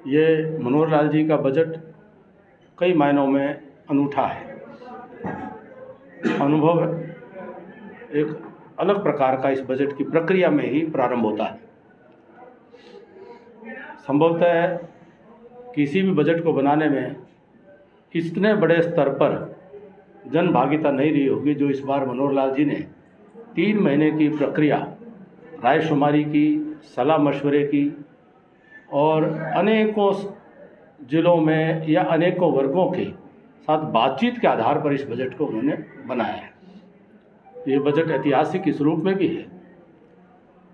ये मनोहर लाल जी का बजट कई मायनों में अनूठा है। अनुभव एक अलग प्रकार का इस बजट की प्रक्रिया में ही प्रारंभ होता है। संभवतः किसी भी बजट को बनाने में इतने बड़े स्तर पर जन भागीदारी नहीं रही होगी जो इस बार मनोहर लाल जी ने 3 महीने की प्रक्रिया, रायशुमारी की, सलाह मशवरे की और अनेकों जिलों में या अनेकों वर्गों के साथ बातचीत के आधार पर इस बजट को उन्होंने बनाया है। ये बजट ऐतिहासिक इस रूप में भी है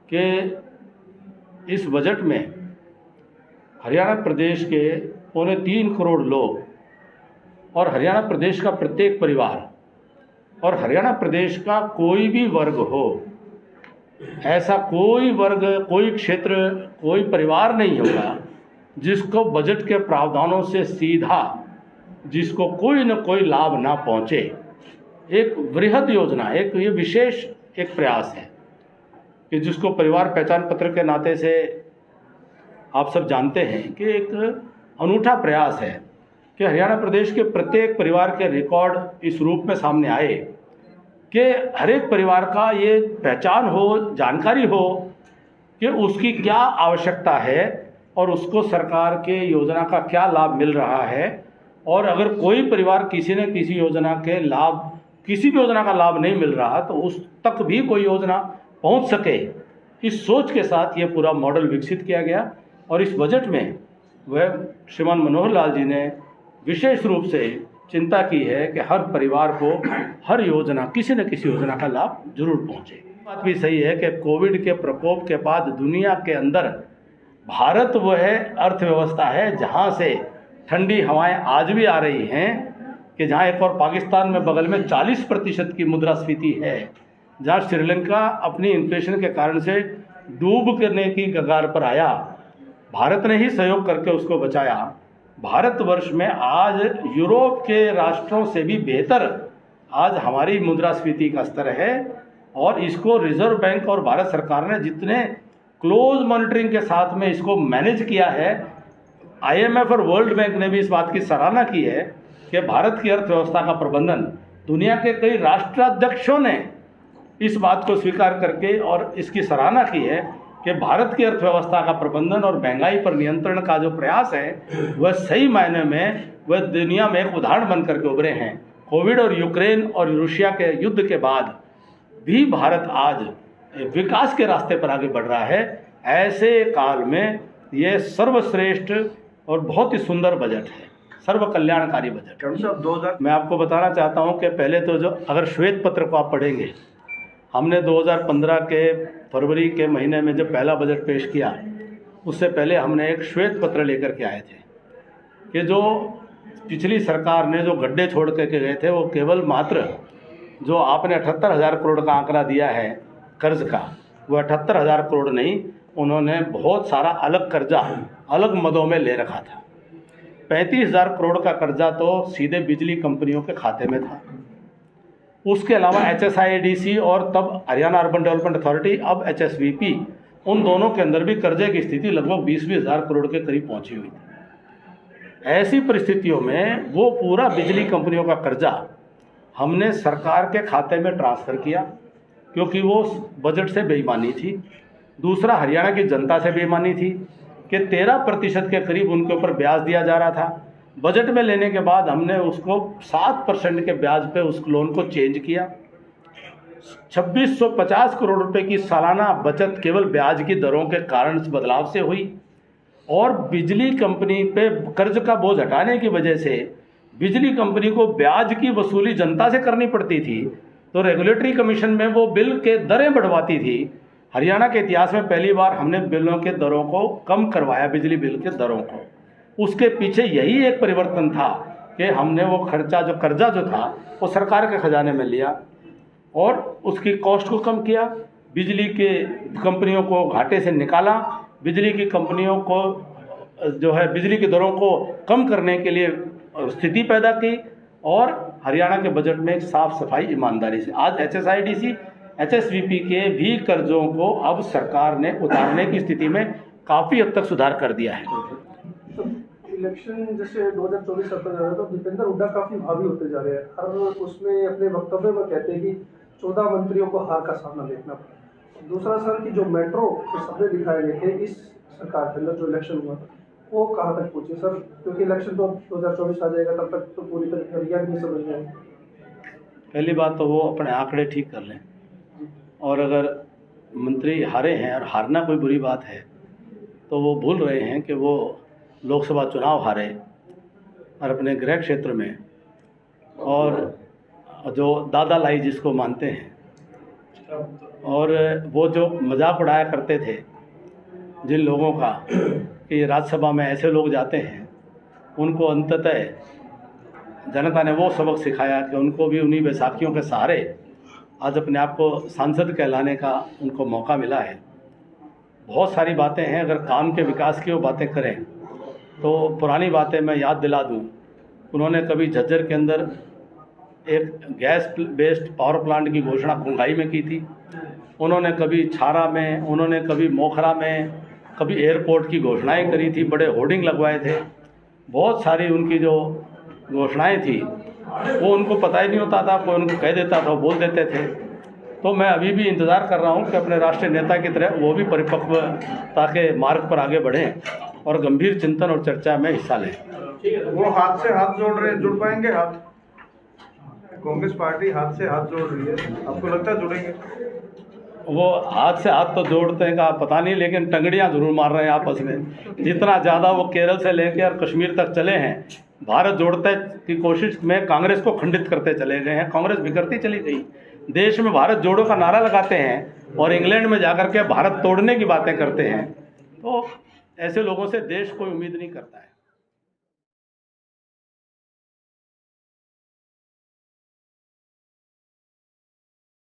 कि इस बजट में हरियाणा प्रदेश के 3.25 करोड़ लोग और हरियाणा प्रदेश का प्रत्येक परिवार और हरियाणा प्रदेश का कोई भी वर्ग हो, ऐसा कोई वर्ग, कोई क्षेत्र, कोई परिवार नहीं होगा जिसको बजट के प्रावधानों से सीधा, जिसको कोई न कोई लाभ ना पहुंचे। एक वृहद योजना, एक ये विशेष एक प्रयास है कि जिसको परिवार पहचान पत्र के नाते से आप सब जानते हैं कि एक अनूठा प्रयास है कि हरियाणा प्रदेश के प्रत्येक परिवार के रिकॉर्ड इस रूप में सामने आए कि हर एक परिवार का ये पहचान हो, जानकारी हो कि उसकी क्या आवश्यकता है और उसको सरकार के योजना का क्या लाभ मिल रहा है। और अगर कोई परिवार किसी न किसी योजना के लाभ, किसी भी योजना का लाभ नहीं मिल रहा तो उस तक भी कोई योजना पहुंच सके, इस सोच के साथ ये पूरा मॉडल विकसित किया गया। और इस बजट में वह श्रीमान मनोहर लाल जी ने विशेष रूप से चिंता की है कि हर परिवार को हर योजना, किसी न किसी योजना का लाभ जरूर पहुंचे। बात भी सही है कि कोविड के प्रकोप के बाद दुनिया के अंदर भारत वह अर्थव्यवस्था है जहां से ठंडी हवाएं आज भी आ रही हैं कि जहां एक और पाकिस्तान में बगल में 40% की मुद्रास्फीति है, जहां श्रीलंका अपनी इन्फ्लेशन के कारण से डूब करने की कगार पर आया, भारत ने ही सहयोग करके उसको बचाया। भारतवर्ष में आज यूरोप के राष्ट्रों से भी बेहतर आज हमारी मुद्रास्फीति का स्तर है। और इसको रिजर्व बैंक और भारत सरकार ने जितने क्लोज मॉनिटरिंग के साथ में इसको मैनेज किया है, IMF और वर्ल्ड बैंक ने भी इस बात की सराहना की है कि भारत की अर्थव्यवस्था का प्रबंधन, दुनिया के कई राष्ट्राध्यक्षों ने इस बात को स्वीकार करके और इसकी सराहना की है कि भारत की अर्थव्यवस्था का प्रबंधन और महंगाई पर नियंत्रण का जो प्रयास है वह सही मायने में वह दुनिया में एक उदाहरण बन करके उभरे हैं। कोविड और यूक्रेन और रूसिया के युद्ध के बाद भी भारत आज विकास के रास्ते पर आगे बढ़ रहा है। ऐसे काल में ये सर्वश्रेष्ठ और बहुत ही सुंदर बजट है, सर्व कल्याणकारी बजट। मैं आपको बताना चाहता हूँ कि पहले तो जो अगर श्वेत पत्र को आप पढ़ेंगे, हमने 2015 के फरवरी के महीने में जब पहला बजट पेश किया, उससे पहले हमने एक श्वेत पत्र लेकर के आए थे कि जो पिछली सरकार ने जो गड्ढे छोड़ करके गए थे वो केवल मात्र जो आपने 78,000 करोड़ का आंकड़ा दिया है कर्ज का, वो 78,000 करोड़ नहीं, उन्होंने बहुत सारा अलग कर्जा अलग मदों में ले रखा था। 35,000 करोड़ का कर्जा तो सीधे बिजली कंपनियों के खाते में था। उसके अलावा HSIADC और तब हरियाणा अर्बन डेवलपमेंट अथॉरिटी, अब HSVP, उन दोनों के अंदर भी कर्जे की स्थिति लगभग 20,000 करोड़ के करीब पहुंची हुई थी। ऐसी परिस्थितियों में वो पूरा बिजली कंपनियों का कर्जा हमने सरकार के खाते में ट्रांसफ़र किया क्योंकि वो बजट से बेईमानी थी। दूसरा, हरियाणा की जनता से बेईमानी थी कि 13% के करीब उनके ऊपर ब्याज दिया जा रहा था। बजट में लेने के बाद हमने उसको 7% के ब्याज पे उस लोन को चेंज किया। 2650 करोड़ रुपए की सालाना बचत केवल ब्याज की दरों के कारण इस बदलाव से हुई। और बिजली कंपनी पे कर्ज का बोझ हटाने की वजह से बिजली कंपनी को ब्याज की वसूली जनता से करनी पड़ती थी, तो रेगुलेटरी कमीशन में वो बिल के दरें बढ़वाती थी। हरियाणा के इतिहास में पहली बार हमने बिलों के दरों को कम करवाया, बिजली बिल के दरों को। उसके पीछे यही एक परिवर्तन था कि हमने वो कर्जा जो था वो सरकार के खजाने में लिया और उसकी कॉस्ट को कम किया, बिजली के कंपनियों को घाटे से निकाला, बिजली की कंपनियों को जो है बिजली की दरों को कम करने के लिए स्थिति पैदा की। और हरियाणा के बजट में एक साफ सफाई ईमानदारी से आज HSIADC, HSVP के भी कर्जों को अब सरकार ने उतारने की स्थिति में काफ़ी हद तक सुधार कर दिया है। इलेक्शन जैसे 2024 आता जा रहा है तो दीपेंद्र हुड्डा काफी भावी होते जा रहे हैं। हर उसमें अपने वक्तव्य में कहते हैं कि 14 मंत्रियों को हार का सामना देखना पड़ा। दूसरा सर कि जो मेट्रो के सपने दिखाए गए थे इस सरकार के अंदर जो इलेक्शन हुआ वो कहाँ तक पहुंचे सर, क्योंकि इलेक्शन तो 2024 आ जाएगा, तब तक तो पूरी तैयारी नहीं समझ रहे हैं। पहली बात तो वो अपने आंकड़े ठीक कर लें, और अगर मंत्री हारे हैं और हारना कोई बुरी बात है तो वो भूल रहे हैं कि वो लोकसभा चुनाव हारे और अपने गृह क्षेत्र में, और जो दादा लाई जिसको मानते हैं, और वो जो मजाक उड़ाया करते थे जिन लोगों का कि राज्यसभा में ऐसे लोग जाते हैं, उनको अंततः जनता ने वो सबक सिखाया कि उनको भी उन्हीं बैसाखियों के सहारे आज अपने आप को सांसद कहलाने का उनको मौका मिला है। बहुत सारी बातें हैं, अगर काम के विकास की वो बातें करें तो पुरानी बातें मैं याद दिला दूं। उन्होंने कभी झज्जर के अंदर एक गैस बेस्ड पावर प्लांट की घोषणा कुंगाई में की थी, उन्होंने कभी छारा में, उन्होंने कभी मोखरा में, कभी एयरपोर्ट की घोषणाएं करी थी, बड़े होर्डिंग लगवाए थे। बहुत सारी उनकी जो घोषणाएं थी वो उनको पता ही नहीं होता था, कोई उनको कह देता था, बोल देते थे। तो मैं अभी भी इंतज़ार कर रहा हूं कि अपने राष्ट्रीय नेता की तरह वो भी परिपक्वता के मार्ग पर आगे बढ़ें और गंभीर चिंतन और चर्चा में हिस्सा लें। वो हाथ से हाथ जोड़ रहे, जुड़ पाएंगे? हाथ, कांग्रेस पार्टी हाथ से हाथ जोड़ रही है, आपको लगता है जुड़ेंगे? वो हाथ से हाथ तो जोड़ते हैं का पता नहीं, लेकिन टंगड़ियां जरूर मार रहे हैं आपस में। जितना ज़्यादा वो केरल से लेकर और कश्मीर तक चले हैं, भारत जोड़ने की कोशिश में कांग्रेस को खंडित करते चले गए हैं, कांग्रेस बिखरती चली गई। देश में भारत जोड़ो का नारा लगाते हैं और इंग्लैंड में जाकर के भारत तोड़ने की बातें करते हैं, तो ऐसे लोगों से देश कोई उम्मीद नहीं करता है।